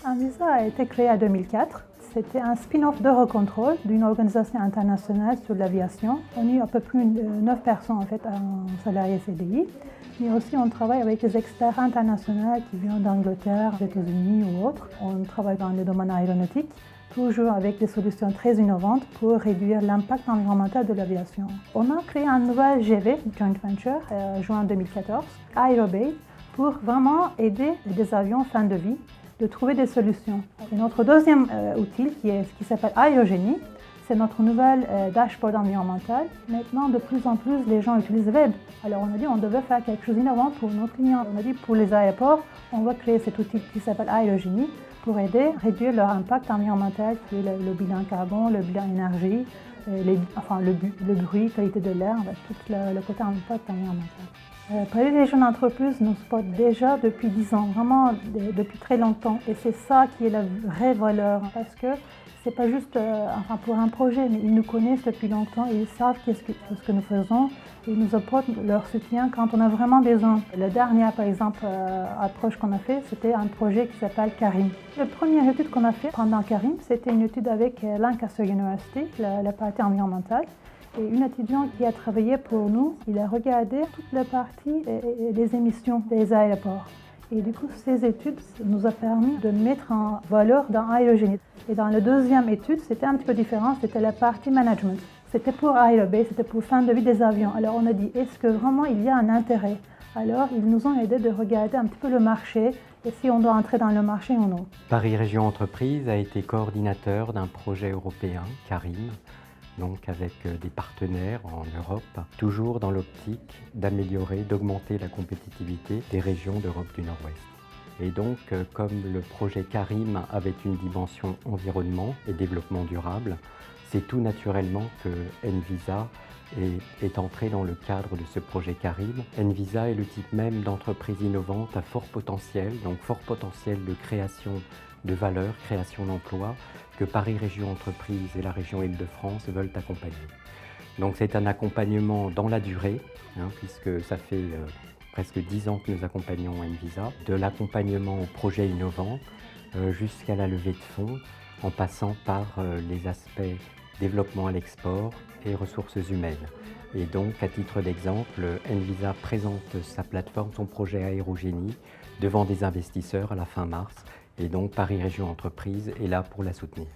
Envisa a été créé en 2004. C'était un spin-off d'Eurocontrol, d'une organisation internationale sur l'aviation. On est à peu près 9 personnes en fait, en salariés CDI. Mais aussi on travaille avec des experts internationaux qui viennent d'Angleterre, des États-Unis ou autres. On travaille dans le domaine aéronautique, toujours avec des solutions très innovantes pour réduire l'impact environnemental de l'aviation. On a créé un nouvel GV, joint venture, juin 2014, Aerobay, pour vraiment aider des avions fin de vie de trouver des solutions. Et notre deuxième outil, qui s'appelle Aerogenie, c'est notre nouvel dashboard environnemental. Maintenant, de plus en plus, les gens utilisent le web. Alors, on a dit qu'on devait faire quelque chose d'innovant pour nos clients. On a dit pour les aéroports, on va créer cet outil qui s'appelle Aerogenie pour aider à réduire leur impact environnemental, qui est le bilan carbone, le bilan énergie, le bruit, qualité de l'air, tout le côté impact environnemental. Paris Région d'entreprise nous supporte déjà depuis 10 ans, vraiment depuis très longtemps. Et c'est ça qui est la vraie valeur, parce que c'est pas juste pour un projet, mais ils nous connaissent depuis longtemps et ils savent ce que nous faisons. Et ils nous apportent leur soutien quand on a vraiment besoin. La dernière, par exemple, approche qu'on a fait, c'était un projet qui s'appelle Karim. La première étude qu'on a fait pendant Karim, c'était une étude avec Lancaster University, la partie environnementale. Et une étudiante qui a travaillé pour nous, il a regardé toute la partie des émissions des aéroports. Et du coup, ces études nous ont permis de mettre en valeur dans Aerogenie. Et dans la deuxième étude, c'était un petit peu différent, c'était la partie management. C'était pour Aerobay, c'était pour fin de vie des avions. Alors on a dit, est-ce que vraiment il y a un intérêt? Alors ils nous ont aidé de regarder un petit peu le marché et si on doit entrer dans le marché ou non. Paris Région Entreprise a été coordinateur d'un projet européen, Karim, donc avec des partenaires en Europe, toujours dans l'optique d'améliorer, d'augmenter la compétitivité des régions d'Europe du Nord-Ouest. Et donc, comme le projet Karim avait une dimension environnement et développement durable, c'est tout naturellement que Envisa est entré dans le cadre de ce projet Karim. Envisa est le type même d'entreprise innovante à fort potentiel, donc fort potentiel de création de valeur, création d'emplois, que Paris Région Entreprise et la région Île-de-France veulent accompagner. Donc c'est un accompagnement dans la durée, puisque ça fait presque 10 ans que nous accompagnons Envisa, de l'accompagnement aux projets innovants jusqu'à la levée de fonds, en passant par les aspects développement à l'export et ressources humaines. Et donc, à titre d'exemple, Envisa présente sa plateforme, son projet Aerogenie, devant des investisseurs à la fin mars. Et donc, Paris Région Entreprise est là pour la soutenir.